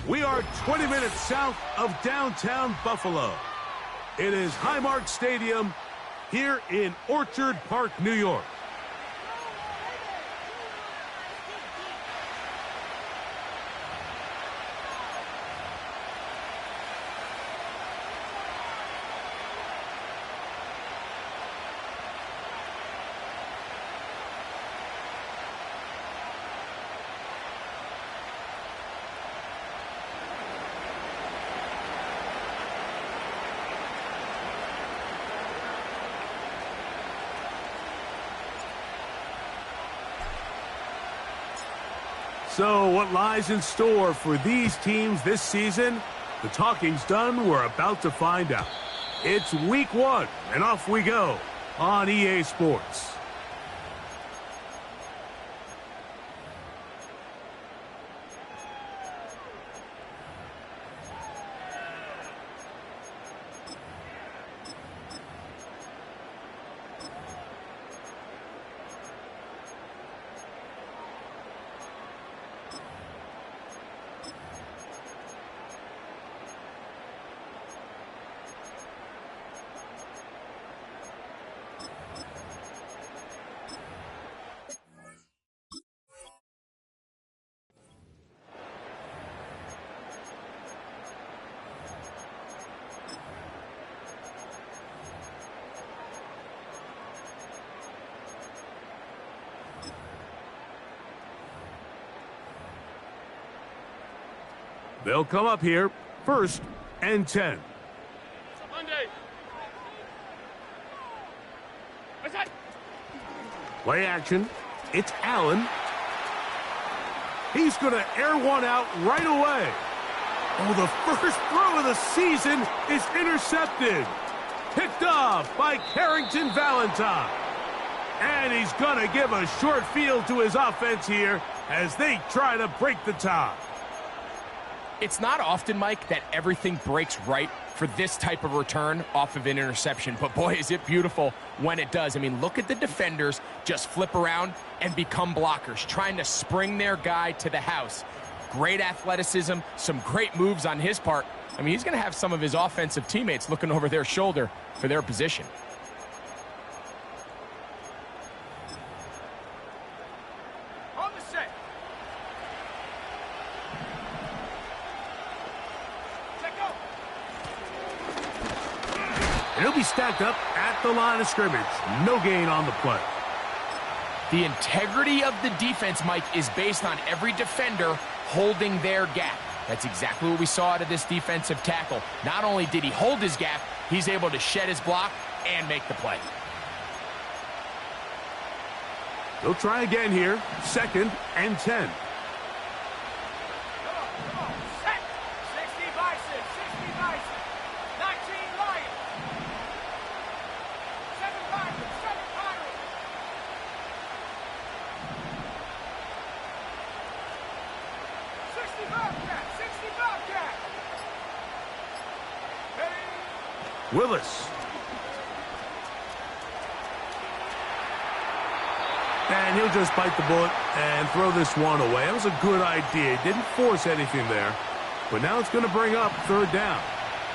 We are 20 minutes south of downtown Buffalo. It is Highmark Stadium here in Orchard Park, New York. So what lies in store for these teams this season? The talking's done. We're about to find out. It's week 1, and off we go on EA Sports. They'll come up here, 1st and 10. Play action. It's Allen. He's going to air one out right away. Oh, the first throw of the season is intercepted. Picked off by Carrington Valentine. And he's going to give a short field to his offense here as they try to break the tie. It's not often, Mike, that everything breaks right for this type of return off of an interception. But, boy, is it beautiful when it does. I mean, look at the defenders just flip around and become blockers, trying to spring their guy to the house. Great athleticism, some great moves on his part. I mean, he's going to have some of his offensive teammates looking over their shoulder for their position. And he'll be stacked up at the line of scrimmage. No gain on the play. The integrity of the defense, Mike, is based on every defender holding their gap. That's exactly what we saw out of this defensive tackle. Not only did he hold his gap, he's able to shed his block and make the play. They'll try again here. 2nd and 10. Willis. And he'll just bite the bullet and throw this one away. That was a good idea. He didn't force anything there. But now it's going to bring up 3rd down.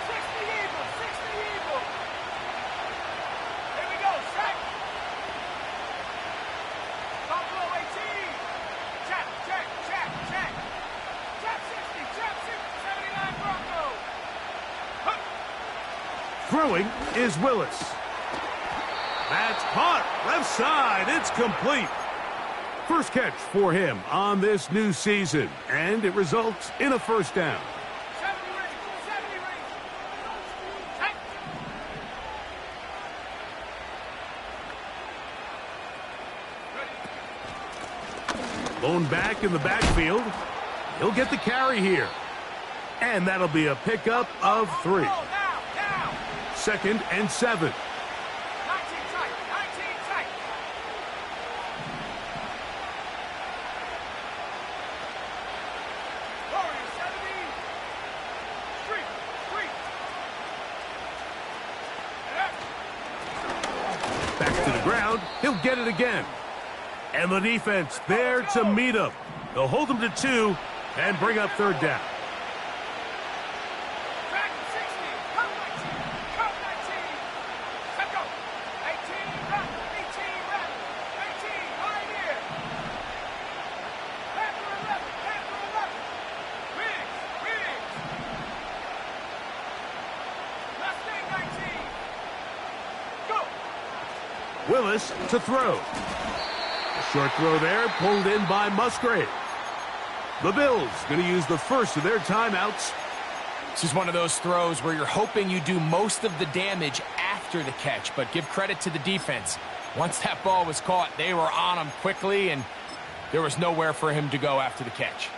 60 Eagles, 60 Eagles. Here we go, set. Buffalo 18. Check, check, check, check. Check 60, check 60, 79 Broncos. Huh. Throwing is Willis. That's caught. Left side. It's complete. First catch for him on this new season. And it results in a 1st down. 70 rings. Check. Blown back in the backfield. He'll get the carry here. And that'll be a pickup of 3. 2nd and 7. 19 tight. 19 tight. Warrior 70. Street. Street. Left. Back to the ground. He'll get it again. And the defense there to meet him. They'll hold him to 2 and bring up 3rd down. Back 60. Come 19. Come 19. Let go. 18. Run. 18. Run. 18. Right here. After 11. After 11. Riggs. Riggs. Left thing 19. Go. Willis to throw. A short throw there, pulled in by Musgrave. The Bills going to use the first of their timeouts. This is one of those throws where you're hoping you do most of the damage after the catch, but give credit to the defense. Once that ball was caught, they were on him quickly, and there was nowhere for him to go after the catch.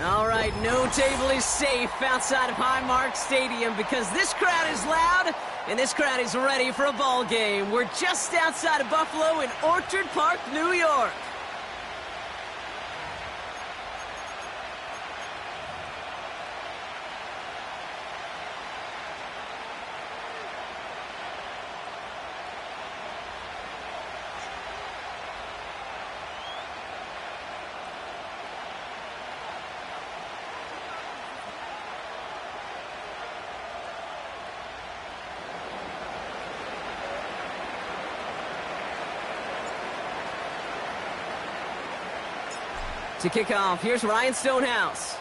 All right, no table is safe outside of Highmark Stadium because this crowd is loud and this crowd is ready for a ball game. We're just outside of Buffalo in Orchard Park, New York. To kick off, here's Ryan Stonehouse.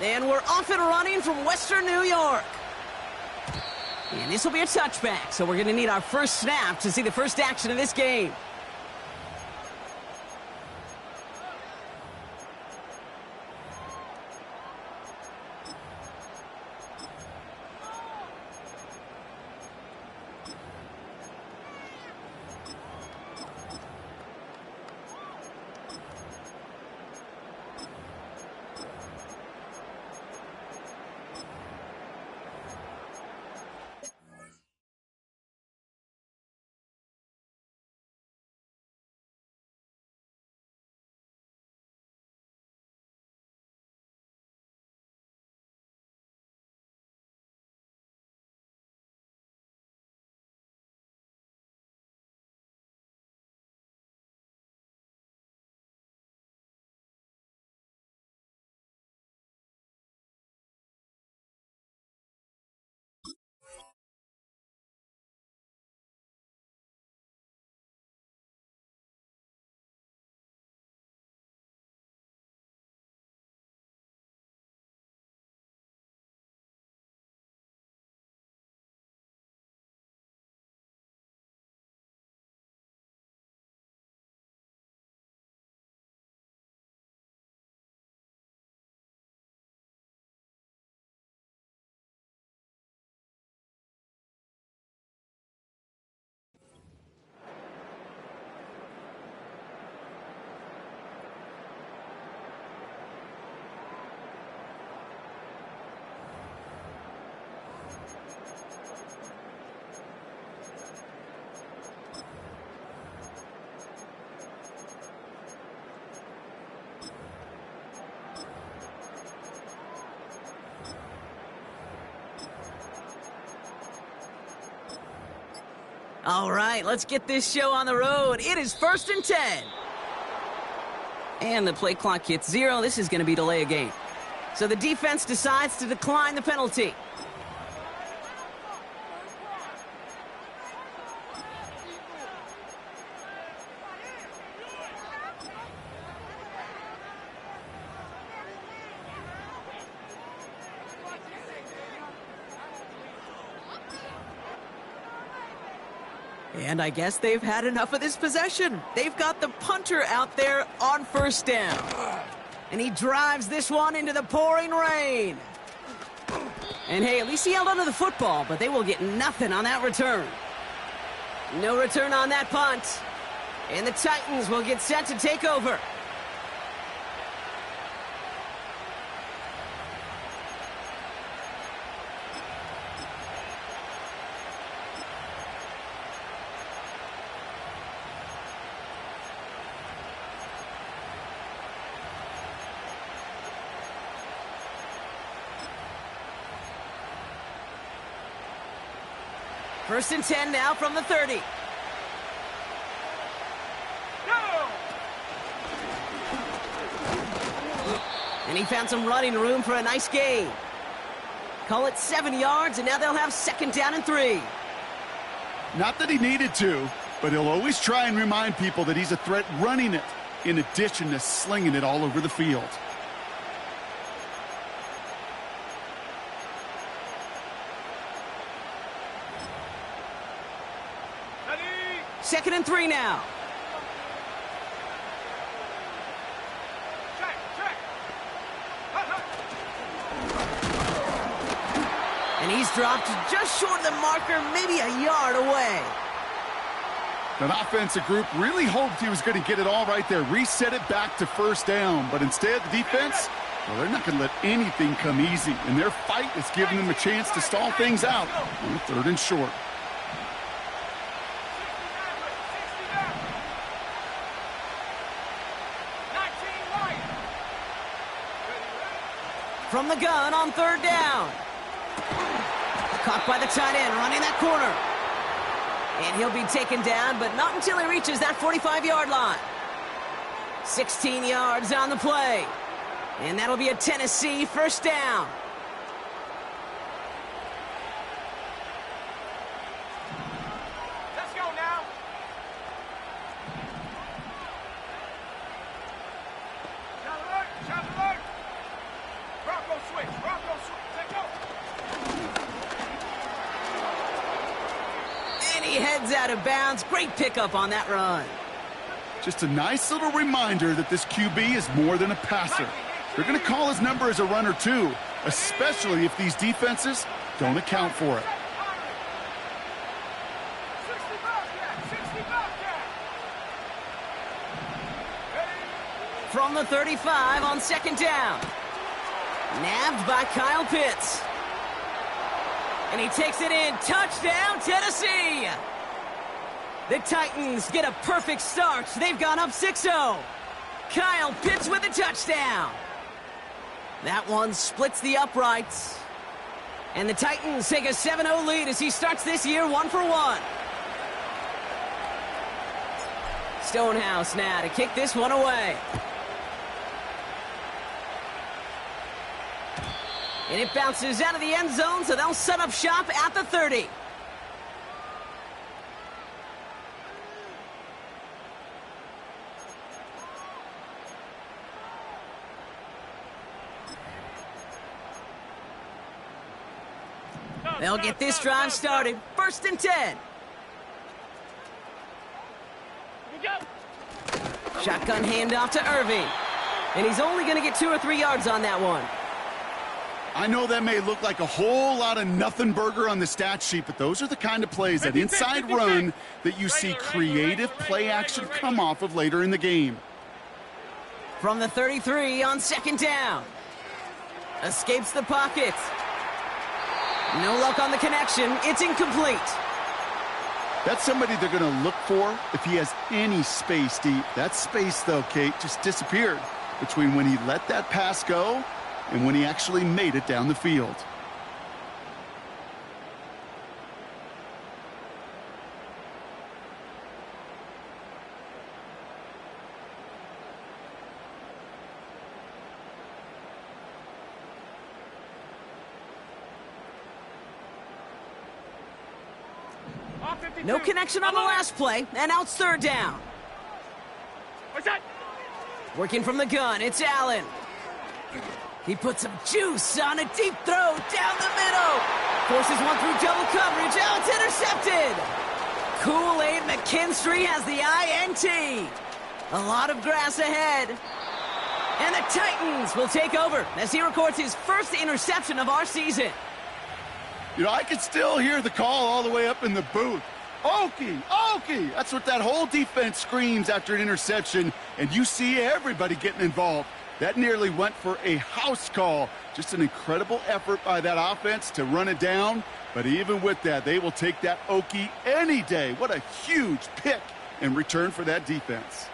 And we're off and running from Western New York. And this will be a touchback, so we're going to need our first snap to see the first action of this game. All right, let's get this show on the road. It is 1st and 10. And the play clock hits 0. This is going to be delay a game. So the defense decides to decline the penalty. And I guess they've had enough of this possession. They've got the punter out there on 1st down. And he drives this one into the pouring rain. And hey, at least he held onto the football, but they will get nothing on that return. No return on that punt. And the Titans will get set to take over. First and 10 now from the 30. Go! And he found some running room for a nice gain. Call it 7 yards, and now they'll have 2nd down and 3. Not that he needed to, but he'll always try and remind people that he's a threat running it, in addition to slinging it all over the field. Ready? 2nd and 3 now. Check, check. Hut, hut. And he's dropped just short of the marker, maybe a yard away. That offensive group really hoped he was going to get it all right there, reset it back to 1st down. But instead, the defense, Well, they're not going to let anything come easy, and their fight is giving them a chance to stall things out on 3rd and short. From the gun on 3rd down. Caught by the tight end, running that corner. And he'll be taken down, but not until he reaches that 45-yard line. 16 yards on the play. And that'll be a Tennessee 1st down. Let's go now. Shot alert. Bronco switch. Take go. And he heads out of bounds. Great pickup on that run. Just a nice little reminder that this QB is more than a passer. They're going to call his number as a runner, too, especially if these defenses don't account for it. 60 Bobcat. From the 35 on 2nd down. Nabbed by Kyle Pitts. And he takes it in. Touchdown, Tennessee! The Titans get a perfect start. They've gone up 6-0. Kyle Pitts with a touchdown. That one splits the uprights. And the Titans take a 7-0 lead as he starts this year 1 for 1. Stonehouse now to kick this one away. And it bounces out of the end zone, so they'll set up shop at the 30. They'll get this drive started. 1st and 10. Shotgun handoff to Irving. And he's only going to get 2 or 3 yards on that one. I know that may look like a whole lot of nothing burger on the stat sheet, but those are the kind of plays, that inside run, that you see creative play action come off of later in the game. From the 33 on 2nd down. Escapes the pocket. No luck on the connection. It's incomplete. That's somebody they're going to look for if he has any space deep. That space, though, Kate, just disappeared between when he let that pass go and when he actually made it down the field. No connection on the last play, and now it's 3rd down. What's that? Working from the gun, it's Allen. He puts some juice on a deep throw down the middle. Forces one through double coverage. Oh, it's intercepted. Kool-Aid McKinstry has the INT. A lot of grass ahead. And the Titans will take over as he records his 1st interception of our season. You know, I can still hear the call all the way up in the booth. Okie, Okie! That's what that whole defense screams after an interception, and you see everybody getting involved. That nearly went for a house call. Just an incredible effort by that offense to run it down. But even with that, they will take that Okie any day. What a huge pick in return for that defense.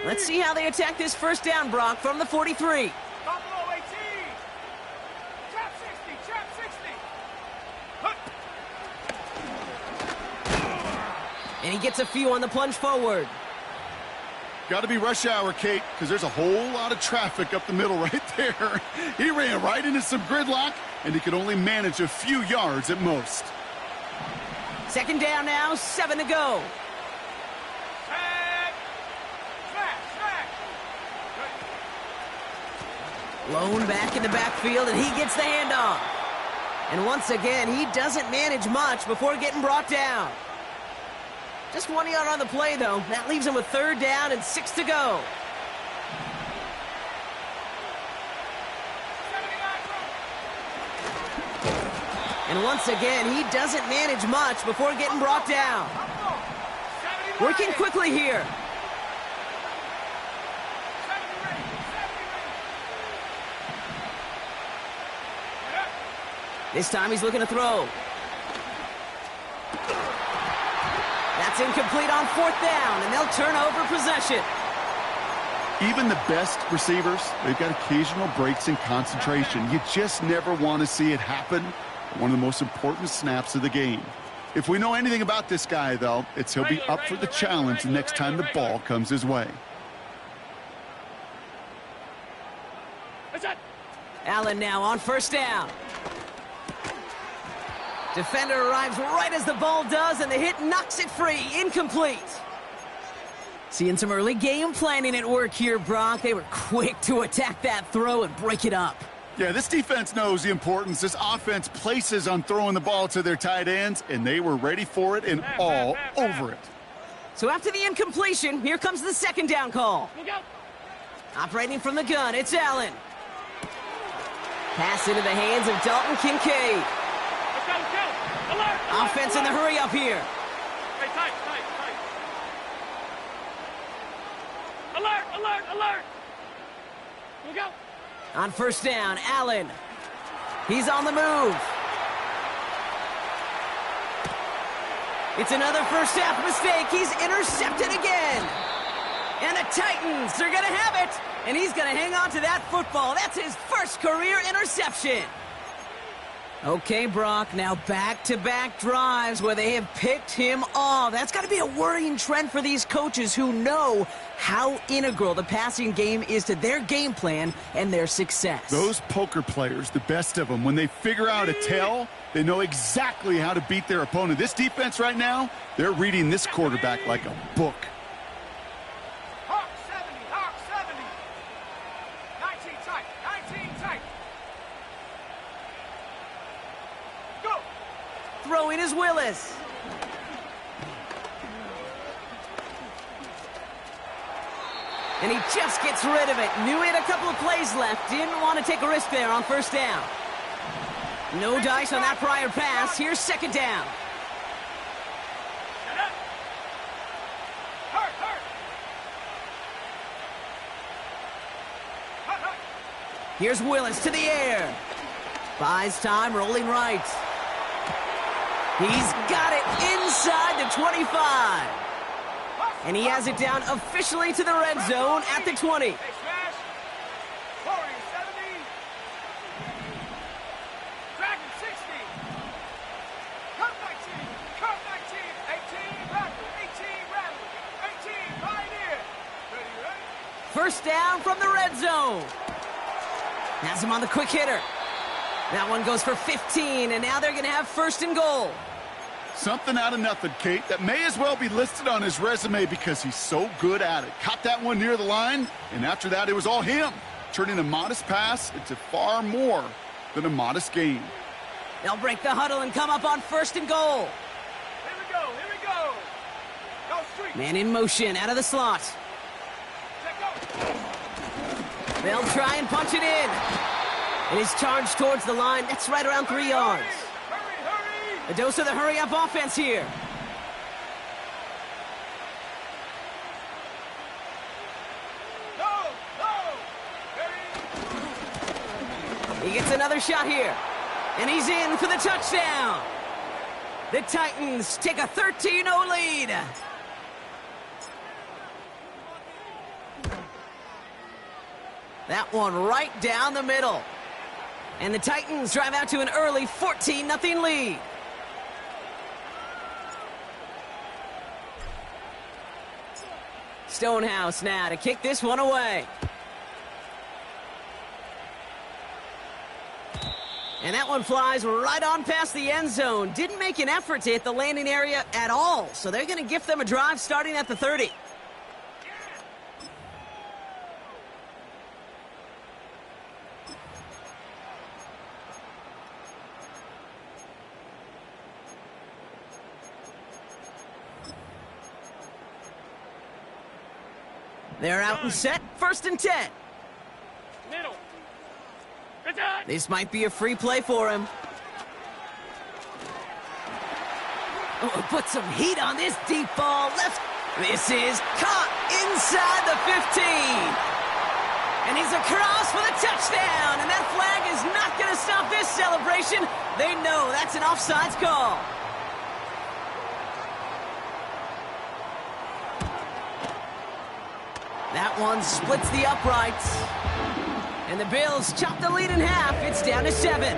Let's see how they attack this 1st down, Brock, from the 43. Buffalo 18. Trap 60. Trap 60. And he gets a few on the plunge forward. Got to be rush hour, Kate, because there's a whole lot of traffic up the middle right there. He ran right into some gridlock, and he could only manage a few yards at most. 2nd down now, 7 to go. Lone back in the backfield, and he gets the handoff. And once again, he doesn't manage much before getting brought down. Just 1 yard on the play, though. That leaves him with 3rd down and 6 to go. And once again, he doesn't manage much before getting brought down. Working quickly here. This time he's looking to throw. That's incomplete on 4th down, and they'll turn over possession. Even the best receivers, they've got occasional breaks in concentration. You just never want to see it happen. One of the most important snaps of the game. If we know anything about this guy, though, it's he'll be up for the challenge the next time the ball comes his way. Allen now on 1st down. Defender arrives right as the ball does, and the hit knocks it free. Incomplete. Seeing some early game planning at work here, Brock. They were quick to attack that throw and break it up. Yeah, this defense knows the importance this offense places on throwing the ball to their tight ends, and they were ready for it and all over it. So after the incompletion, here comes the 2nd down call. Operating from the gun, it's Allen. Pass into the hands of Dalton Kincaid. Offense in the hurry up here. Tight. Alert. Here we go. On 1st down, Allen. He's on the move. It's another first half mistake. He's intercepted again. And the Titans are going to have it. And he's going to hang on to that football. That's his first career interception. Okay, Brock, now back-to-back drives where they have picked him off. That's got to be a worrying trend for these coaches who know how integral the passing game is to their game plan and their success. Those poker players, the best of them, when they figure out a tell, they know exactly how to beat their opponent. This defense right now, they're reading this quarterback like a book. Hawk 70. 19 tight. Go. Throwing is Willis. And he just gets rid of it. Knew he had a couple of plays left. Didn't want to take a risk there on 1st down. No dice on that prior pass. Here's 2nd down. Hurt. Here's Willis to the air. Buys time, rolling right. He's got it inside the 25. And he has it down officially to the red zone at the 20. Hey, smash. 40, 70. Dragon 60. Curve 19. 18, rattle. 18, pioneer. Ready? 1st down from the red zone. Has him on the quick hitter. That one goes for 15, and now they're going to have 1st and goal. Something out of nothing, Kate, that may as well be listed on his resume because he's so good at it. Caught that one near the line, and after that, it was all him. Turning a modest pass into far more than a modest gain. They'll break the huddle and come up on 1st and goal. Here we go. Go street. Man in motion, out of the slot. Check go. They'll try and punch it in. And he's charged towards the line. That's right around 3 yards. Hurry. A dose of the hurry-up offense here. Go. Ready. He gets another shot here. And he's in for the touchdown. The Titans take a 13-0 lead. That one right down the middle. And the Titans drive out to an early 14-0 lead. Stonehouse now to kick this one away. And that one flies right on past the end zone. Didn't make an effort to hit the landing area at all. So they're going to gift them a drive starting at the 30. They're out and set. 1st and 10. Middle. Good time. This might be a free play for him. Oh, put some heat on this deep ball. Left. This is caught inside the 15. And he's across for the touchdown. And that flag is not going to stop this celebration. They know that's an offsides call. That one splits the uprights. And the Bills chop the lead in half. It's down to 7.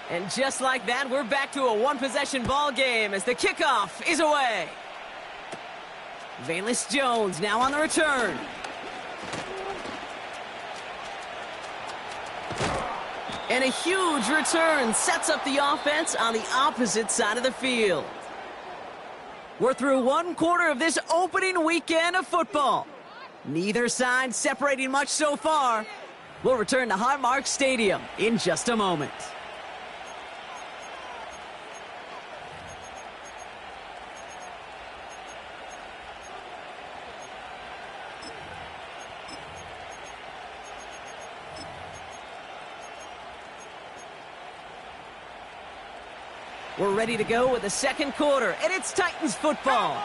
And just like that, we're back to a one-possession ball game as the kickoff is away. Valus Jones now on the return. And a huge return sets up the offense on the opposite side of the field. We're through one quarter of this opening weekend of football. Neither side separating much so far. We'll return to Highmark Stadium in just a moment. We're ready to go with the second quarter, and it's Titans football.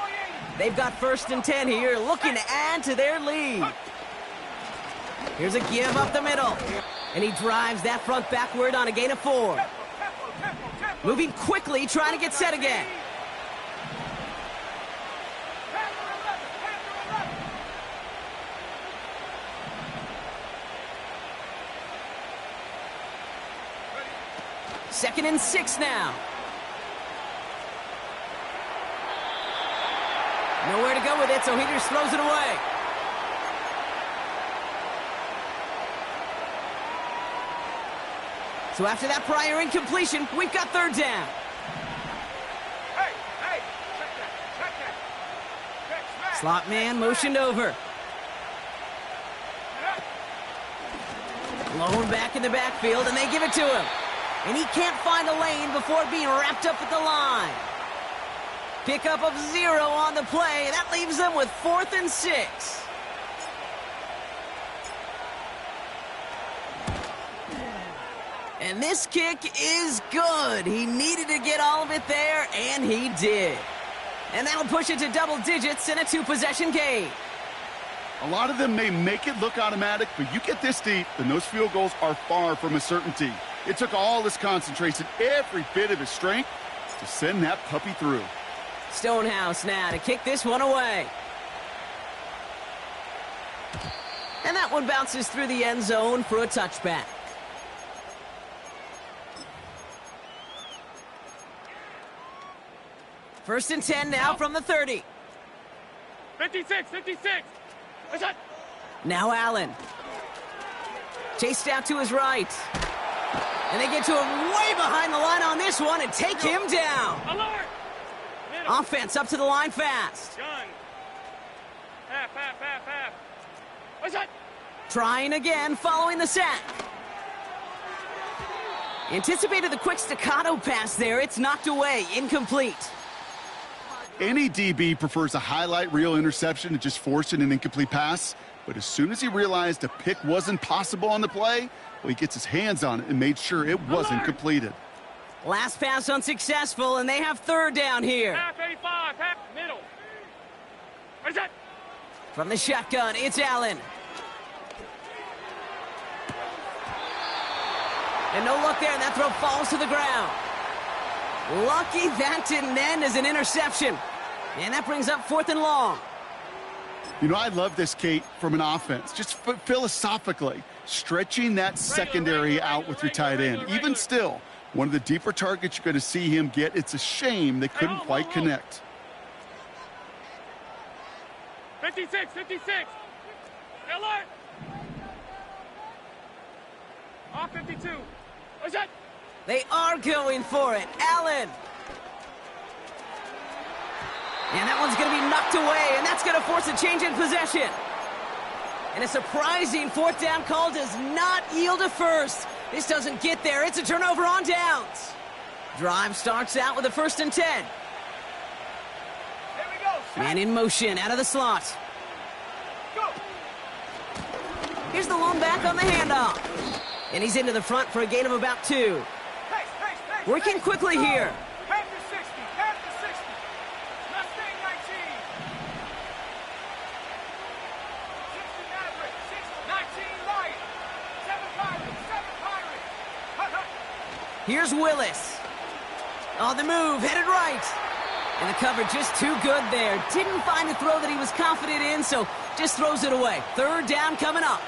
They've got 1st and 10 here, looking to add to their lead. Here's a give up the middle, and he drives that front backward on a gain of 4. Moving quickly, trying to get set again. Second and 6 now. Nowhere to go with it, so he just throws it away. So after that prior incompletion, we've got 3rd down. Hey, check that. Slot man motioned over. Blown back in the backfield, and they give it to him. And he can't find a lane before being wrapped up at the line. Pickup of 0 on the play. That leaves them with 4th and 6. And this kick is good. He needed to get all of it there, and he did. And that'll push it to double digits in a 2-possession game. A lot of them may make it look automatic, but you get this deep, and those field goals are far from a certainty. It took all his concentration, every bit of his strength, to send that puppy through. Stonehouse now to kick this one away. And that one bounces through the end zone for a touchback. First and 10 now from the 30. 56. What's that? Now Allen. Chased out to his right. And they get to him way behind the line on this one and take him down. Alert! Offense up to the line fast. Done. Half. What's that? Trying again following the sack. Anticipated the quick staccato pass there. It's knocked away. Incomplete. Any DB prefers a highlight reel interception to just forcing an incomplete pass. But as soon as he realized a pick wasn't possible on the play, well, he gets his hands on it and made sure it wasn't completed. Last pass unsuccessful, and they have 3rd down here. Half 85, half middle. What's that? From the shotgun, it's Allen. And no look there, and that throw falls to the ground. Lucky that didn't end as an interception. And that brings up 4th and long. You know, I love this, Kate, from an offense. Just philosophically, stretching that secondary out with your tight end. Even still, one of the deeper targets you're going to see him get. It's a shame they couldn't quite connect. 56. Alert! Off 52. What's that? They are going for it. Allen. And that one's going to be knocked away, and that's going to force a change in possession. And a surprising 4th down call does not yield a first. This doesn't get there. It's a turnover on downs. Drive starts out with a 1st and 10. Here we go. Man in motion out of the slot. Go. Here's the lone back on the handoff. And he's into the front for a gain of about 2. Working quickly here. Past the 60, past the 60. Mustang 19. 60 Maverick, 19 Light. 7 Pirates, 7 Pirates. Hut, hut. Here's Willis. On the move, headed right. And the cover just too good there. Didn't find a throw that he was confident in, so just throws it away. Third down coming up.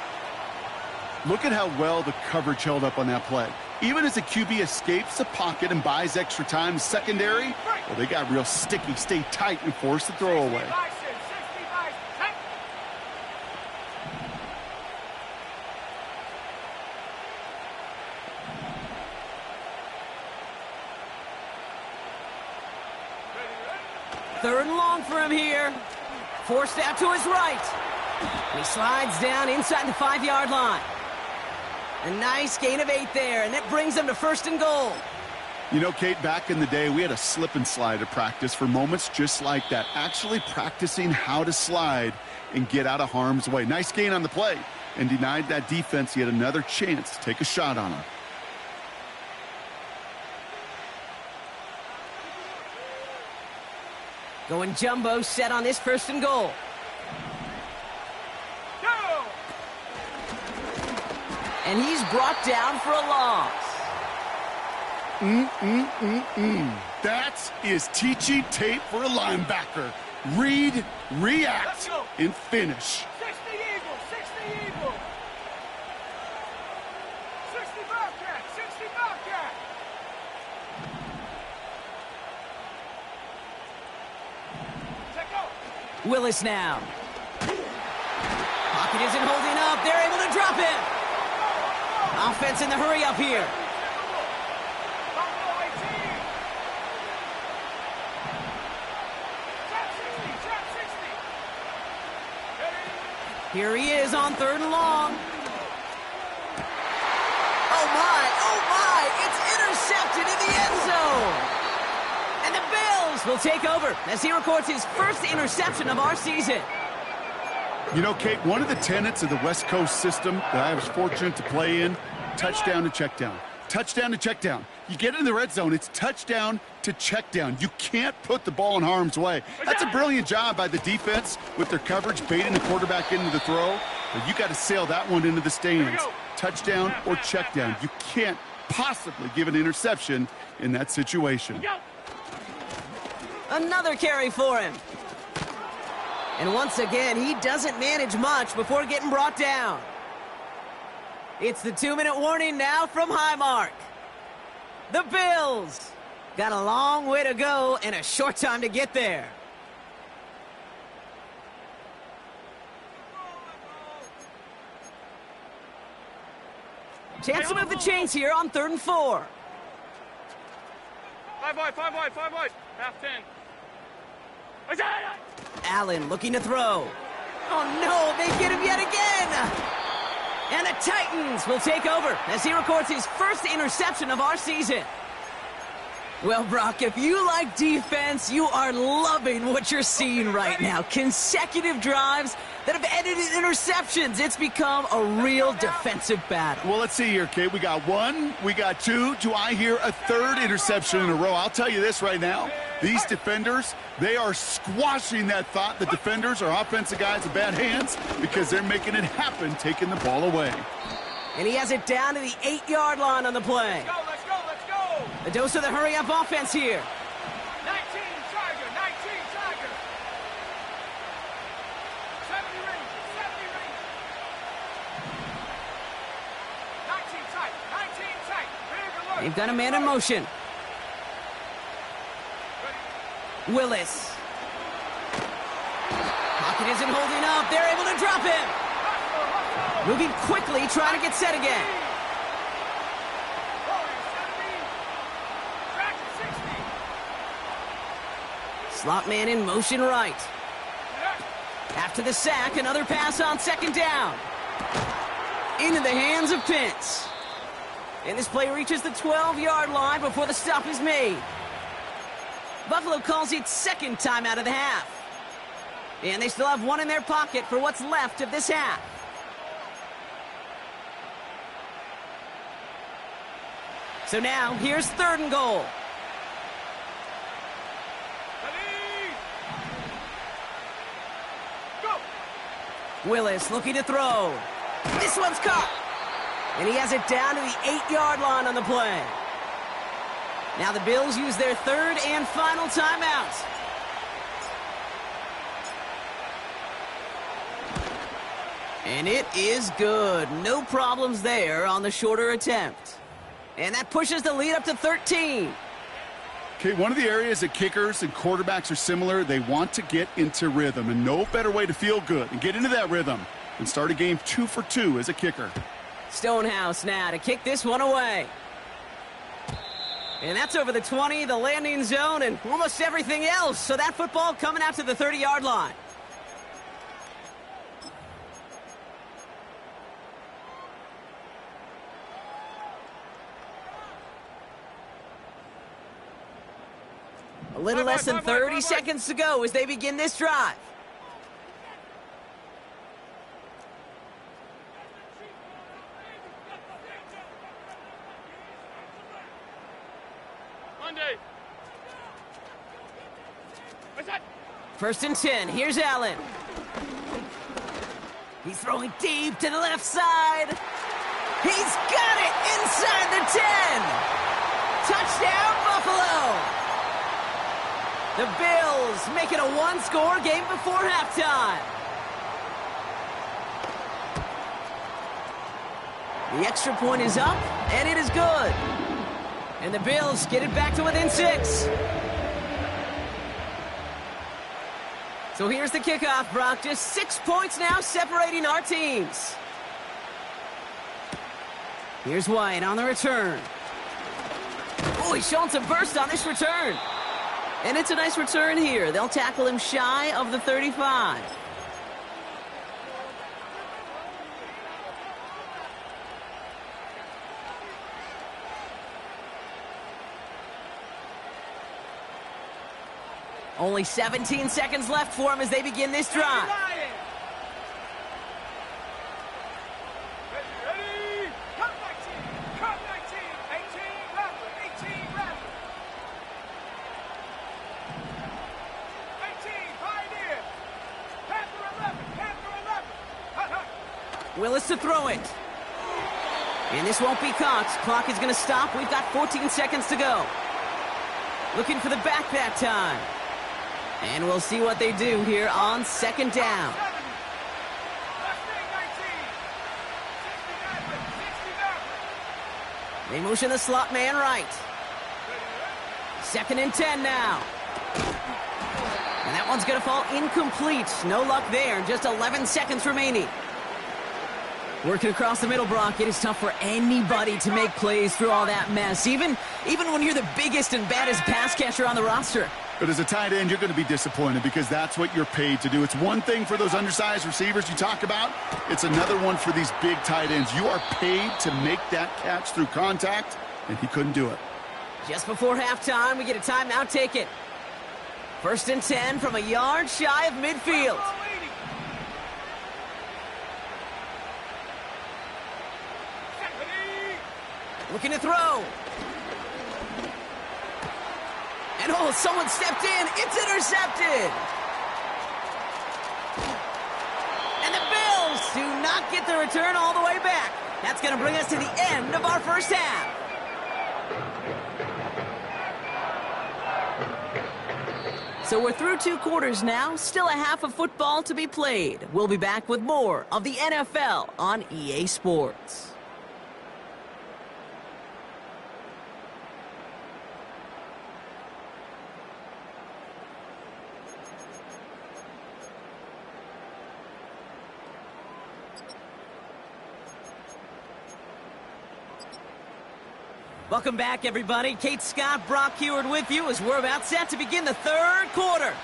Look at how well the coverage held up on that play. Even as the QB escapes the pocket and buys extra time secondary, well, they got real sticky. Stay tight and force the throw away. 60 Bison, 10. Third and long for him here. Forced out to his right. And he slides down inside the 5-yard line. A nice gain of 8 there, and that brings them to 1st and goal. You know, Kate, back in the day, we had a slip and slide at practice for moments just like that. Actually practicing how to slide and get out of harm's way. Nice gain on the play, and denied that defense yet another chance to take a shot on him. Going jumbo set on this 1st and goal. Go! And he's brought down for a loss. That is teachy tape for a linebacker. Read, react, and finish. 60 Eagles, 60 Eagles. 60 Bobcat, 60 Bobcat. Check out. Willis now. Pocket isn't holding up. They're able to drop him. Offense in the hurry up here. Buffalo 18. Trap 60, trap 60. Here he is on 3rd and long. Oh my, it's intercepted in the end zone. And the Bills will take over as he records his 1st interception of our season. You know, Kate, one of the tenets of the West Coast system that I was fortunate to play in, touchdown to check down. Touchdown to check down. You get in the red zone, it's touchdown to check down. You can't put the ball in harm's way. That's a brilliant job by the defense with their coverage, baiting the quarterback into the throw. But you got to sail that one into the stands. Touchdown or check down. You can't possibly give an interception in that situation. Another carry for him. And once again, he doesn't manage much before getting brought down. It's the 2-minute warning now from Highmark. The Bills got a long way to go and a short time to get there. Chance to move the chains here on 3rd and 4. 5 wide, 5 wide, 5 wide. Half 10. Allen looking to throw. Oh no, they get him yet again! And the Titans will take over as he records his 1st interception of our season. Well, Brock, if you like defense, you are loving what you're seeing right now. Consecutive drives that have ended in interceptions. It's become a real defensive battle. Well, let's see here, Kate. We got 1, we got 2. Do I hear a 3rd interception in a row? I'll tell you this right now. These defenders, they are squashing that thought. The defenders are offensive guys in bad hands because they're making it happen, taking the ball away. And he has it down to the 8-yard line on the play. Let's go, let's go, let's go. A dose of the hurry-up offense here. 19 Tiger, 19 Tiger. 70 Rangers, 70 Rangers. 19 tight, 19 tight. Big alert. They've got a man in motion. Willis. Pocket isn't holding up. They're able to drop him. Moving quickly, trying to get set again. Slot man in motion right. After the sack, another pass on 2nd down. Into the hands of Pitts. And this play reaches the 12-yard line before the stop is made. Buffalo calls its 2nd time out of the half. And they still have 1 in their pocket for what's left of this half. So now, here's 3rd and goal. Ready? Go! Willis looking to throw. This one's caught. And he has it down to the 8-yard line on the play. Now the Bills use their 3rd and final timeout. And it is good. No problems there on the shorter attempt. And that pushes the lead up to 13. Okay, one of the areas that kickers and quarterbacks are similar, they want to get into rhythm, and no better way to feel good and get into that rhythm than start a game 2 for 2 as a kicker. Stonehouse now to kick this one away. And that's over the 20, the landing zone, and almost everything else. So that football coming out to the 30-yard line. A little less than 30 seconds to go as they begin this drive. Monday. 1st and 10. Here's Allen. He's throwing deep to the left side. He's got it inside the 10. Touchdown, Buffalo. The Bills make it a 1-score game before halftime. The extra point is up, and it is good. And the Bills get it back to within 6. So here's the kickoff, Brock. Just 6 points now separating our teams. Here's White on the return. Oh, he's showing some burst on this return. And it's a nice return here. They'll tackle him shy of the 35. Only 17 seconds left for him as they begin this drive. Ready? Cut 19. Cut 19. 18 rather. 18 rather. 18 Pioneer. Panther 11. Panther 11. Hut, hut. Willis to throw it. And this won't be caught. Clock is going to stop. We've got 14 seconds to go. Looking for the back that time. And we'll see what they do here on 2nd down. They motion the slot man right. 2nd and 10 now. And that one's going to fall incomplete. No luck there. Just 11 seconds remaining. Working across the middle, Brock. It is tough for anybody to make plays through all that mess, even when you're the biggest and baddest pass catcher on the roster. But as a tight end, you're going to be disappointed because that's what you're paid to do. It's one thing for those undersized receivers you talk about. It's another one for these big tight ends. You are paid to make that catch through contact, and he couldn't do it. Just before halftime, we get a timeout taken. 1st and 10 from a yard shy of midfield. Looking to throw. And oh, someone stepped in. It's intercepted. And the Bills do not get the return all the way back. That's going to bring us to the end of our first half. So we're through 2 quarters now. Still a half of football to be played. We'll be back with more of the NFL on EA Sports. Welcome back, everybody. Kate Scott, Brock Heward with you as we're about set to begin the 3rd quarter.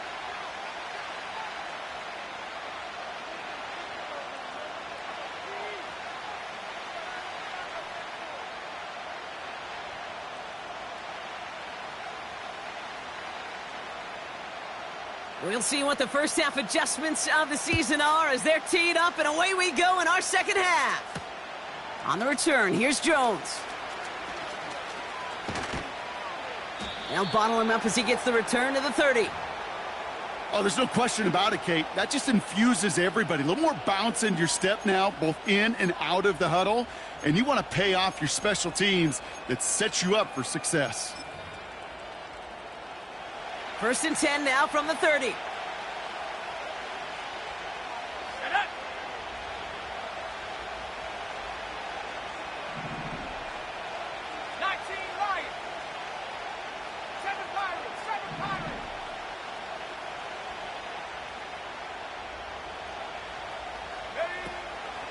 We'll see what the first half adjustments of the season are as they're teed up, and away we go in our second half. On the return, here's Jones. They'll bottle him up as he gets the return to the 30. Oh, there's no question about it, Kate. That just infuses everybody. A little more bounce into your step now, both in and out of the huddle. And you want to pay off your special teams that sets you up for success. 1st and 10 now from the 30. Set up. Lions. 7 Pirates.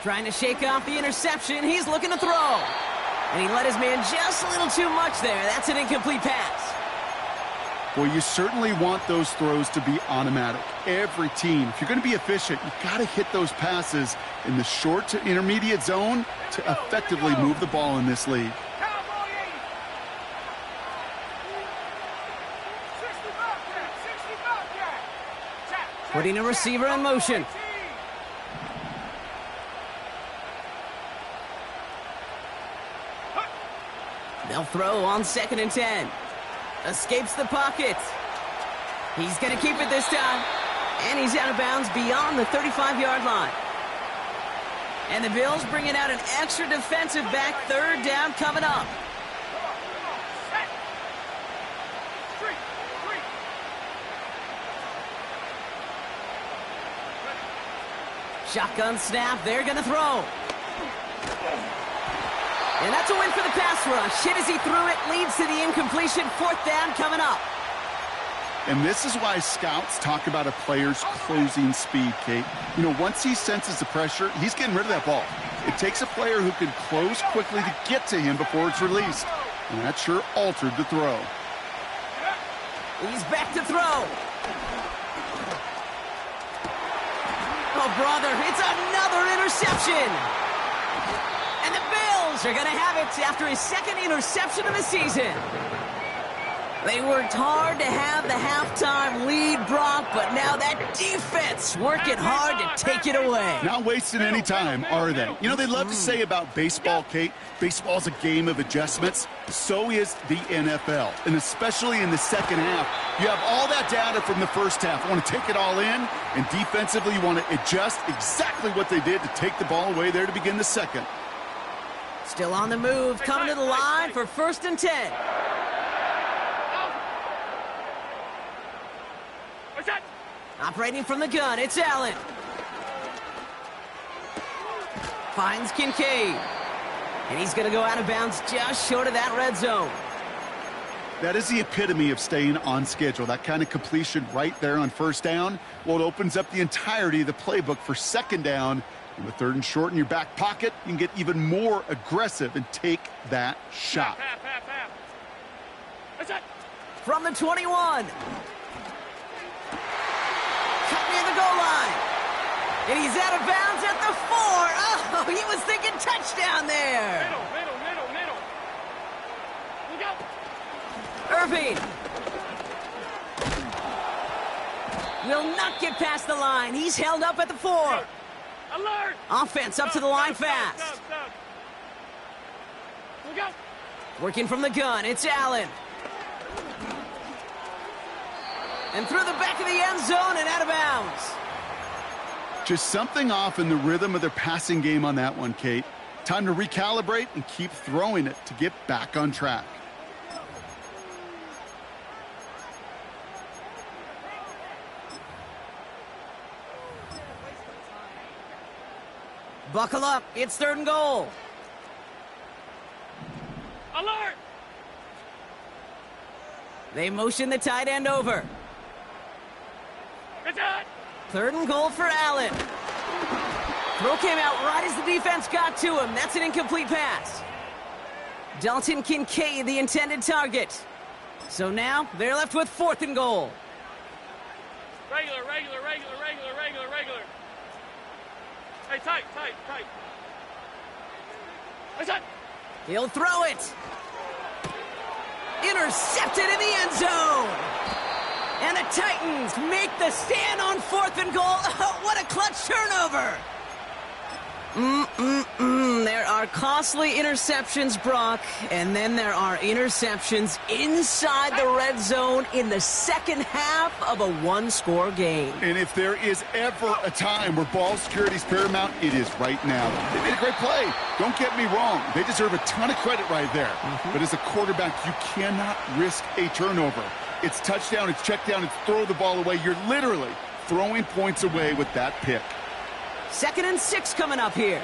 Trying to shake off the interception. He's looking to throw. And he let his man just a little too much there. That's an incomplete pass. Well, you certainly want those throws to be automatic. Every team, if you're going to be efficient, you've got to hit those passes in the short to intermediate zone to effectively move the ball in this league. Cowboy 80. 65 Jack. Jack. Putting a receiver in motion. They'll throw on 2nd and 10. Escapes the pocket. He's going to keep it this time. And he's out of bounds beyond the 35-yard line. And the Bills bringing out an extra defensive back. 3rd down coming up. Shotgun snap. They're going to throw. And that's a win for the pass rush. Hit as he threw it, leads to the incompletion. 4th down coming up. And this is why scouts talk about a player's closing speed, Kate. You know, once he senses the pressure, he's getting rid of that ball. It takes a player who can close quickly to get to him before it's released. And that sure altered the throw. He's back to throw. Oh, brother, it's another interception. And the Bills are going to have it after his 2nd interception of the season. They worked hard to have the halftime lead, Brock, but now that defense working hard to take it away. Not wasting any time, are they? You know, they love to say about baseball, Kate, baseball's a game of adjustments. So is the NFL, and especially in the second half. You have all that data from the first half. You want to take it all in, and defensively you want to adjust exactly what they did to take the ball away there to begin the second. Still on the move, coming to the line for 1st and 10. Operating from the gun, it's Allen. Finds Kincaid. And he's going to go out of bounds just short of that red zone. That is the epitome of staying on schedule. That kind of completion right there on 1st down. Well, it opens up the entirety of the playbook for 2nd down. And with 3rd and short in your back pocket, you can get even more aggressive and take that shot. From the 21. Cut near the goal line. And he's out of bounds at the 4. Oh, he was thinking touchdown there. Middle. We go. Irving will not get past the line. He's held up at the 4. Alert. Offense up to the line fast. We go. Working from the gun, it's Allen. And through the back of the end zone and out of bounds. Just something off in the rhythm of their passing game on that one, Kate. Time to recalibrate and keep throwing it to get back on track. Buckle up, it's 3rd and goal. Alert. They motion the tight end over. It's on. 3rd and goal for Allen. Throw came out right as the defense got to him. That's an incomplete pass. Dalton Kincaid, the intended target. So now they're left with 4th and goal. Regular. Hey, tight. It's on. He'll throw it. Intercepted in the end zone. And the Titans make the stand on 4th and goal. Oh, what a clutch turnover. There are costly interceptions, Brock, and then there are interceptions inside the red zone in the second half of a one-score game. And if there is ever a time where ball security is paramount, it is right now. They made a great play. Don't get me wrong. They deserve a ton of credit right there. But as a quarterback, you cannot risk a turnover. It's touchdown, it's check down, it's throw the ball away. You're literally throwing points away with that pick. 2nd and 6 coming up here.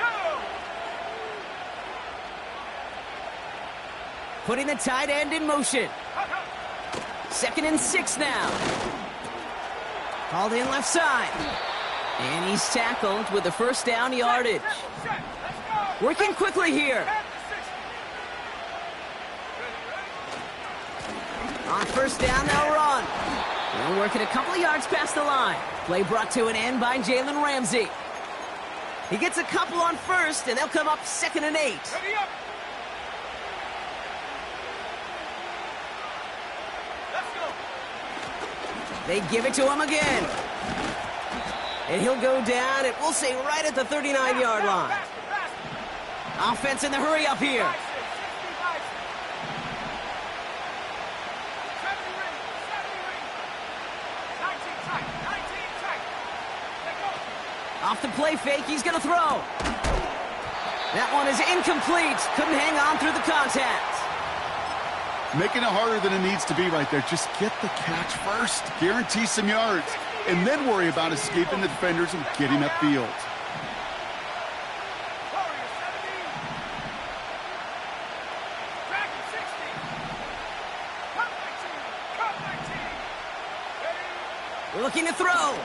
Putting the tight end in motion. 2nd and 6 now. Called in left side. And he's tackled with the first down yardage. Working quickly here. On first down, they'll run. They're working a couple of yards past the line. Play brought to an end by Jalen Ramsey. He gets a couple on first, and they'll come up 2nd and 8. They give it to him again. And he'll go down, and we'll say right at the 39-yard line. Offense in the hurry up here. Off the play fake, he's going to throw. That one is incomplete. Couldn't hang on through the contact. Making it harder than it needs to be right there. Just get the catch first. Guarantee some yards. And then worry about escaping the defenders and getting upfield. Looking to throw.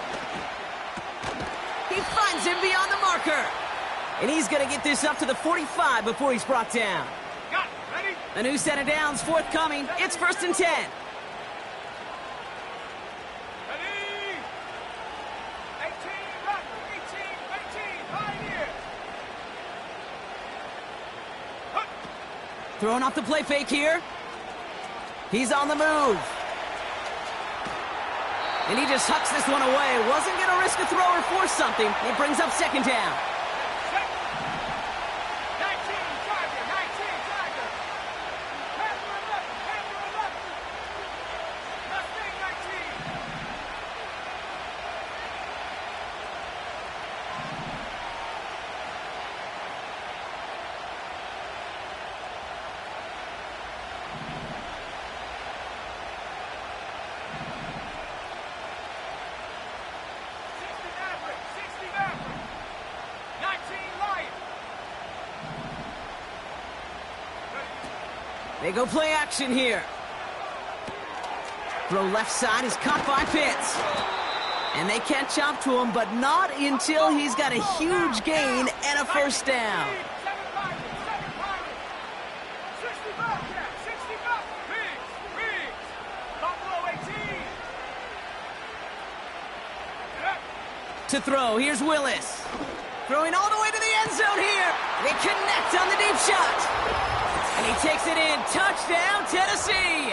He finds him beyond the marker. And he's going to get this up to the 45 before he's brought down. A new set of downs forthcoming. It's 1st and 10. Throwing off the play fake here. He's on the move. And he just hucks this one away. Wasn't going to risk a throw or force something. It brings up 2nd down. They go play action here. Throw left side is caught by Pitts. And they catch up to him, but not until he's got a huge gain and a first down. To throw, here's Willis. Throwing all the way to the end zone here. They connect on the deep shot. And he takes it in. Touchdown, Tennessee.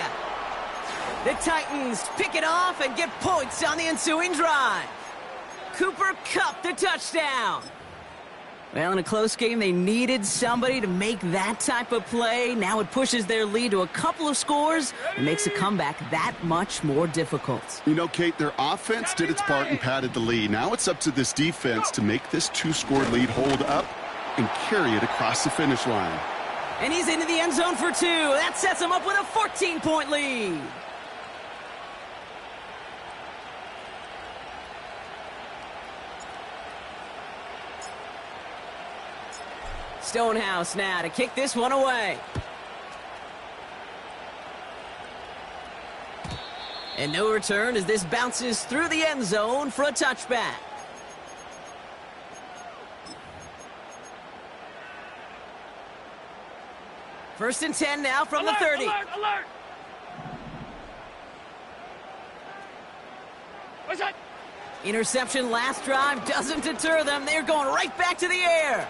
The Titans pick it off and get points on the ensuing drive. Cooper Kupp the touchdown. Well, in a close game, they needed somebody to make that type of play. Now it pushes their lead to a couple of scores and makes a comeback that much more difficult. You know, Kate, their offense did its part and padded the lead. Now it's up to this defense to make this 2-score lead hold up and carry it across the finish line. And he's into the end zone for 2. That sets him up with a 14-point lead. Stonehouse now to kick this one away. And no return as this bounces through the end zone for a touchback. First and 10 now from the 30. Alert, alert. What's that? Interception last drive doesn't deter them. They're going right back to the air.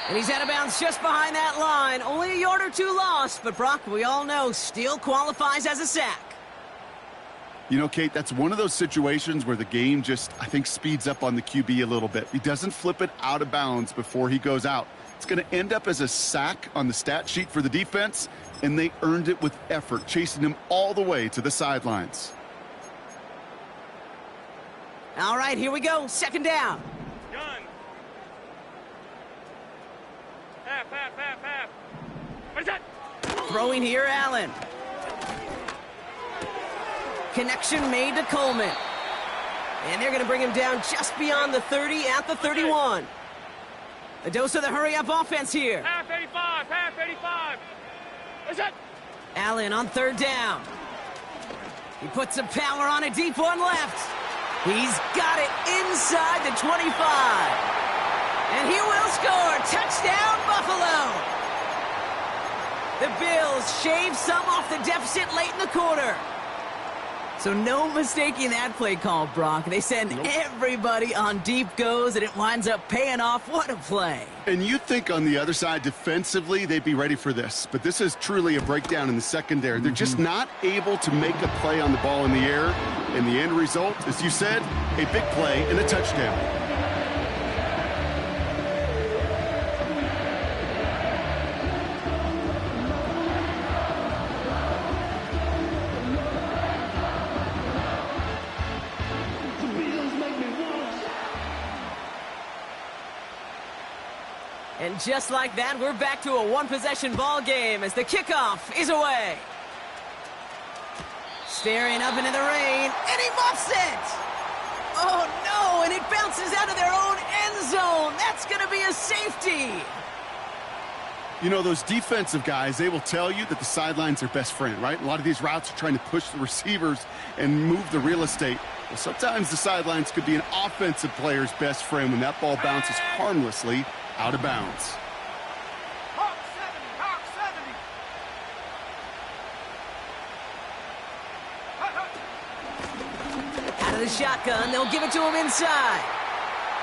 And he's out of bounds just behind that line. Only a yard or two lost, but Brock, we all know, still qualifies as a sack. You know, Kate, that's one of those situations where the game just, I think, speeds up on the QB a little bit. He doesn't flip it out of bounds before he goes out. It's going to end up as a sack on the stat sheet for the defense, and they earned it with effort, chasing him all the way to the sidelines. All right, here we go. Second down. Gun. Half. What is that? Throwing here, Allen. Connection made to Coleman. And they're going to bring him down just beyond the 30 at the 31. A dose of the hurry-up offense here. Half 85. What is that? Allen on third down. He puts some power on a deep one left. He's got it inside the 25. And he will score. Touchdown, Buffalo. The Bills shave some off the deficit late in the quarter. So no mistaking that play call, Brock. They send everybody on deep goes, and it winds up paying off. What a play. And you think on the other side, defensively, they'd be ready for this. But this is truly a breakdown in the secondary. They're just not able to make a play on the ball in the air. And the end result, as you said, a big play and a touchdown. And just like that, we're back to a one-possession ball game as the kickoff is away. Staring up into the rain, and he muffs it! Oh, no, and it bounces out of their own end zone. That's going to be a safety. You know, those defensive guys, they will tell you that the sideline's their best friend, right? A lot of these routes are trying to push the receivers and move the real estate. Well, sometimes the sidelines could be an offensive player's best friend when that ball bounces harmlessly out of bounds. Hawk 70. Out of the shotgun, they'll give it to him inside.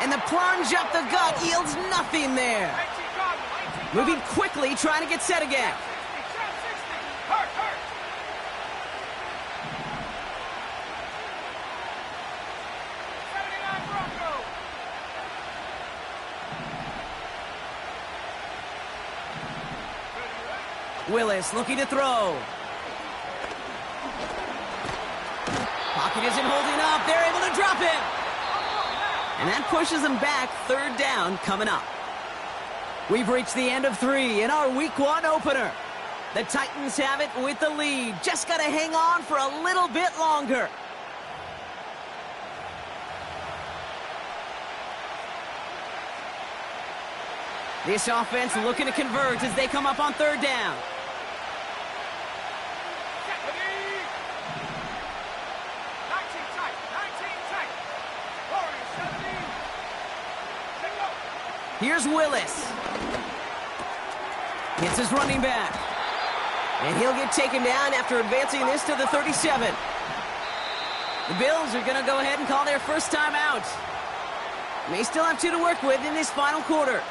And the plunge up the gut yields nothing there. 18 Cardinal. Moving quickly, trying to get set again. 60. Hurt. 79 Bronco. Willis looking to throw. Pocket isn't holding up. They're able to drop him. And that pushes them back. Third down coming up. We've reached the end of 3 in our Week 1 opener. The Titans have it with the lead. Just got to hang on for a little bit longer. This offense looking to convert as they come up on third down. 19 tight. Warriors 17. Take go. Here's Willis. Hits his running back. And he'll get taken down after advancing this to the 37. The Bills are going to go ahead and call their first timeout. May still have 2 to work with in this final quarter.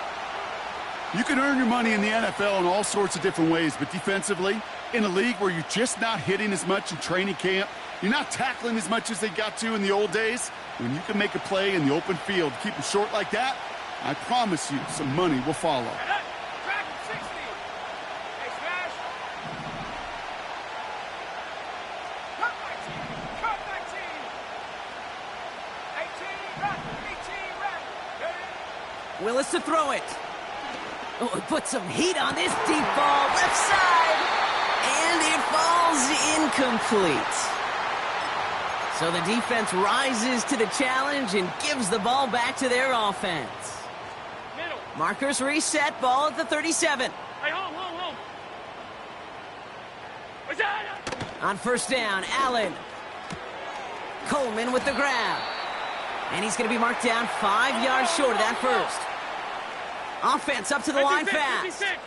You can earn your money in the NFL in all sorts of different ways, but defensively, in a league where you're just not hitting as much in training camp, you're not tackling as much as they got to in the old days, when you can make a play in the open field, keep them short like that, I promise you some money will follow. Track 60. Hey, Smash. Cut 19. 18 rattle. Willis to throw it. Oh, he put some heat on this deep ball. Left side. And it falls incomplete. So the defense rises to the challenge and gives the ball back to their offense. Middle. Markers reset. Ball at the 37. Hey, hold. What's that? On first down, Allen. Coleman with the grab. And he's going to be marked down 5 yards short of that first. Offense up to the line fast. 56.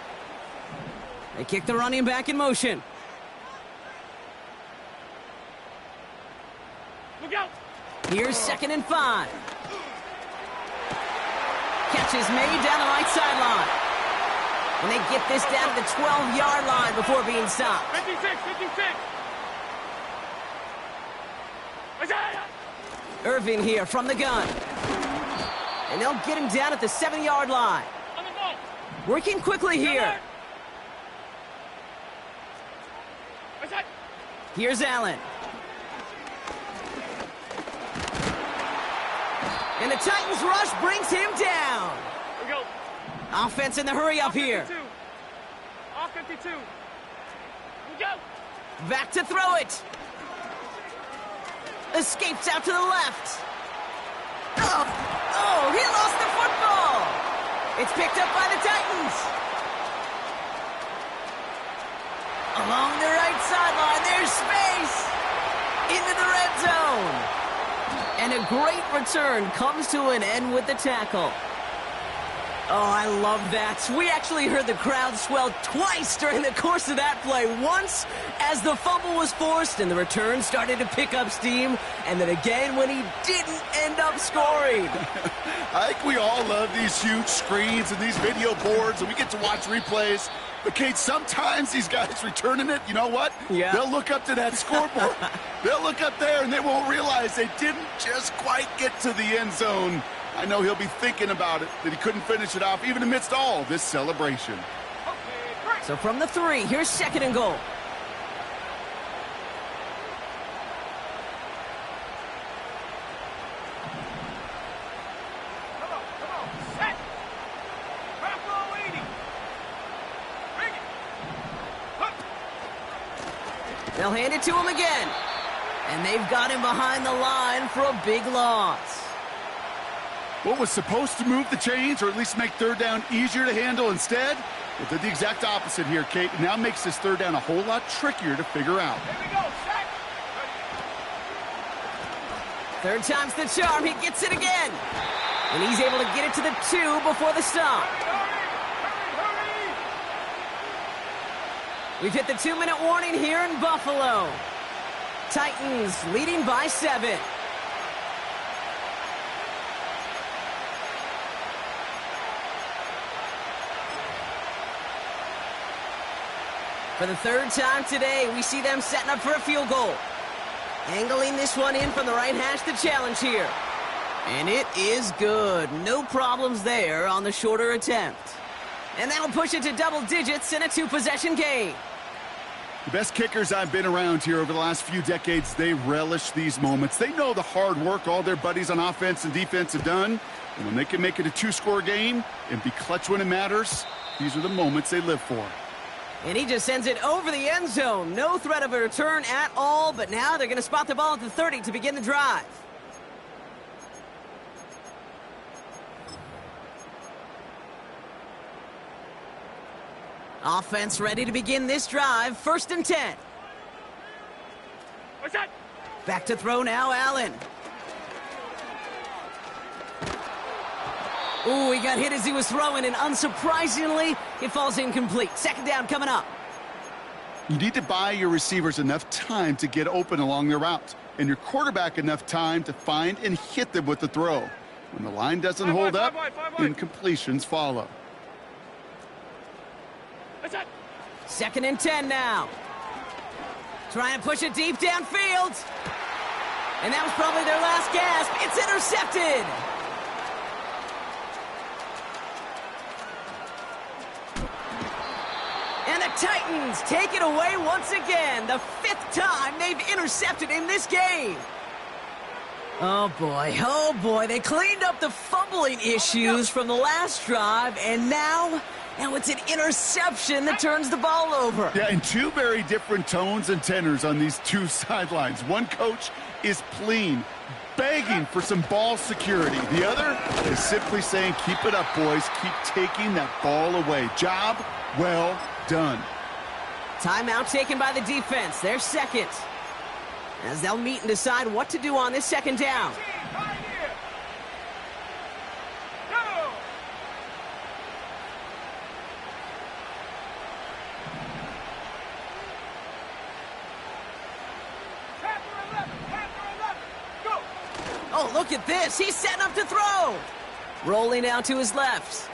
They kick the running back in motion. Look out. Here's 2nd and 5. Catch is made down the right sideline. And they get this down to the 12-yard line before being stopped. 56. Irving here from the gun. And they'll get him down at the 7-yard line. Working quickly here. Here's Allen. And the Titans rush brings him down. Here we go. Offense in the hurry up here. Off 52. Here we go. Back to throw it. Escapes out to the left. Oh, he lost the football. It's picked up by the Titans. Along the right sideline, there's space. Into the red zone. And a great return comes to an end with the tackle. Oh, I love that. We actually heard the crowd swell twice during the course of that play. Once as the fumble was forced and the return started to pick up steam, and then again when he didn't end up scoring. I think we all love these huge screens and these video boards, and we get to watch replays. But, Kate, sometimes these guys returning it, you know what? Yeah. They'll look up to that scoreboard. They'll look up there, and they won't realize they didn't just quite get to the end zone. I know he'll be thinking about it, that he couldn't finish it off, even amidst all this celebration. So from the 3, here's 2nd and goal. Come on. Set. Bravo 80. Bring it. Hup. They'll hand it to him again. And they've got him behind the line for a big loss. What was supposed to move the chains, or at least make third down easier to handle instead, it did the exact opposite here, Kate. It now makes this third down a whole lot trickier to figure out. Here we go. Set. Third time's the charm. He gets it again. And he's able to get it to the 2 before the stop. Hurry. We've hit the 2-minute warning here in Buffalo. Titans leading by 7. For the 3rd time today, we see them setting up for a field goal. Angling this one in from the right hash to challenge here. And it is good. No problems there on the shorter attempt. And that'll push it to double digits in a 2-possession game. The best kickers I've been around here over the last few decades, they relish these moments. They know the hard work all their buddies on offense and defense have done. And when they can make it a 2-score game and be clutch when it matters, these are the moments they live for. And he just sends it over the end zone. No threat of a return at all, but now they're going to spot the ball at the 30 to begin the drive. Offense ready to begin this drive. 1st and 10. What's that? Back to throw now, Allen. Ooh, he got hit as he was throwing, and unsurprisingly, it falls incomplete. 2nd down coming up. You need to buy your receivers enough time to get open along their route, and your quarterback enough time to find and hit them with the throw. When the line doesn't hold up, incompletions follow. What's that? 2nd and 10 now. Trying to push it deep downfield. And that was probably their last gasp. It's intercepted. And the Titans take it away once again. The 5th time they've intercepted in this game. Oh boy. They cleaned up the fumbling issues from the last drive, and now it's an interception that turns the ball over. Yeah, and 2 very different tones and tenors on these 2 sidelines. One coach is pleading, begging for some ball security. The other is simply saying, keep it up, boys. Keep taking that ball away. Job well done. Timeout taken by the defense. Their 2nd. As they'll meet and decide what to do on this 2nd down. Right here. Go. Panther 11. Go. Oh, look at this. He's setting up to throw. Rolling out to his left.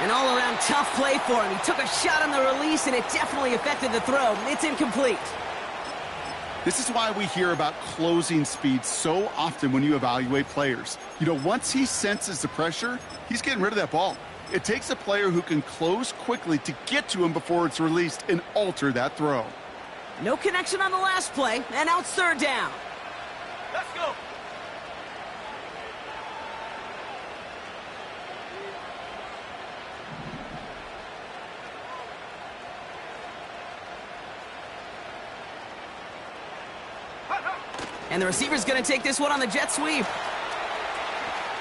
An all-around tough play for him. He took a shot on the release, and it definitely affected the throw. It's incomplete. This is why we hear about closing speed so often when you evaluate players. You know, once he senses the pressure, he's getting rid of that ball. It takes a player who can close quickly to get to him before it's released and alter that throw. No connection on the last play, and now it's third down. Let's go. And the receiver's going to take this one on the jet sweep.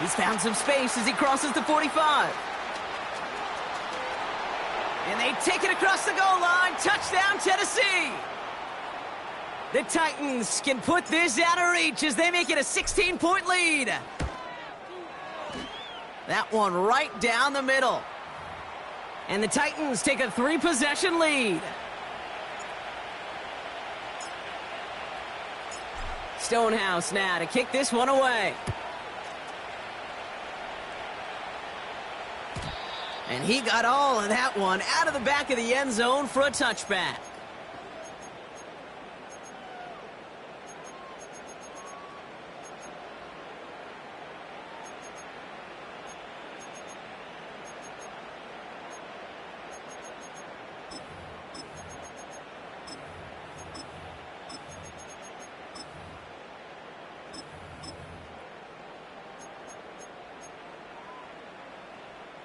He's found some space as he crosses the 45. And they take it across the goal line. Touchdown, Tennessee. The Titans can put this out of reach as they make it a 16-point lead. That one right down the middle. And the Titans take a 3-possession lead. Stonehouse now to kick this one away. And he got all of that one out of the back of the end zone for a touchback.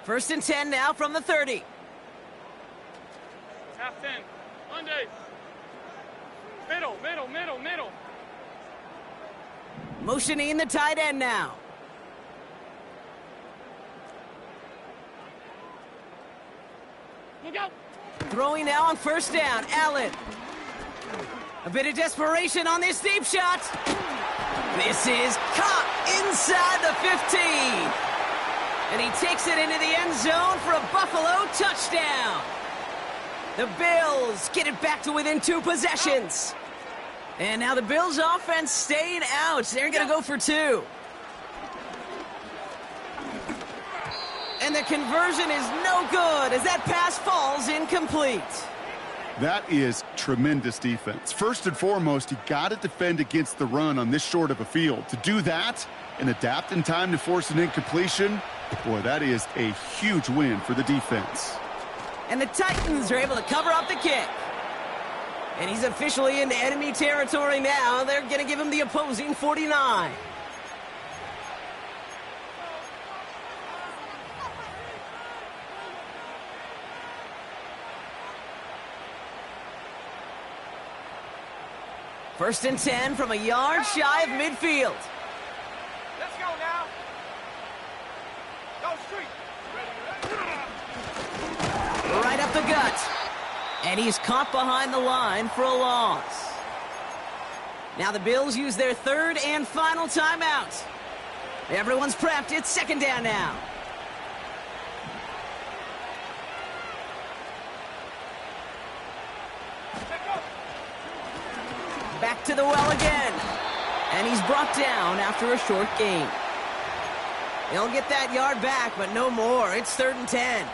First and 10 now from the 30. Half 10. Monday. Middle. Motioning the tight end now. Look out. Throwing now on first down, Allen. A bit of desperation on this deep shot. This is caught inside the 15. And he takes it into the end zone for a Buffalo touchdown. The Bills get it back to within 2 possessions. And now the Bills offense staying out. They're going to go for 2. And the conversion is no good as that pass falls incomplete. That is tremendous defense. First and foremost, you got to defend against the run on this short of a field. To do that and adapt in time to force an incompletion, boy, that is a huge win for the defense. And the Titans are able to cover up the kick. And he's officially into enemy territory now. They're going to give him the opposing 49. First and 10 from a yard shy of midfield. Let's go now. Go street. Right up the gut. And he's caught behind the line for a loss. Now the Bills use their third and final timeout. Everyone's prepped. It's second down now. Back to the well again. And he's brought down after a short gain. He'll get that yard back, but no more. It's third and 10.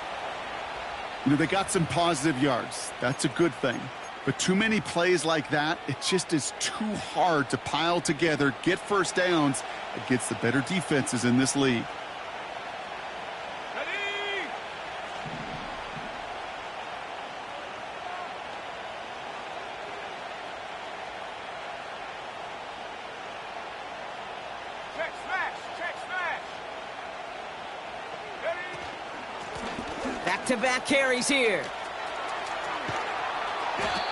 You know, they got some positive yards. That's a good thing. But too many plays like that, it just is too hard to pile together, get first downs against the better defenses in this league. Ready. Check smash. Ready. Back-to-back carries here.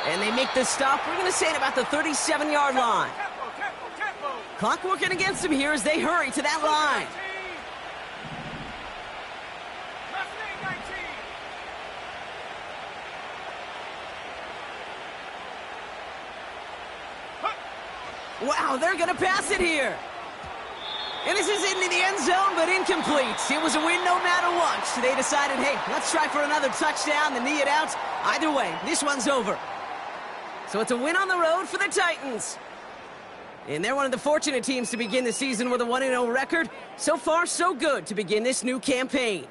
And they make the stop. We're going to say at about the 37-yard line. Tempo. Clock working against them here as they hurry to that line. 19. Wow, they're going to pass it here. And this is into the end zone, but incomplete. It was a win no matter what. So they decided, hey, let's try for another touchdown, then knee it out. Either way, this one's over. So it's a win on the road for the Titans. And they're one of the fortunate teams to begin the season with a 1-0 record. So far, so good to begin this new campaign.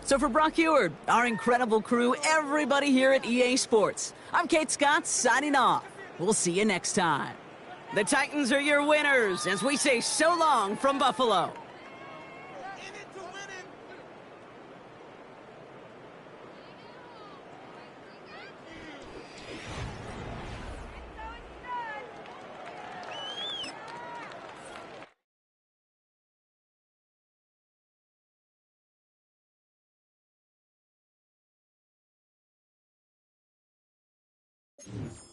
So for Brock Heward, our incredible crew, everybody here at EA Sports, I'm Kate Scott signing off. We'll see you next time. The Titans are your winners as we say so long from Buffalo. You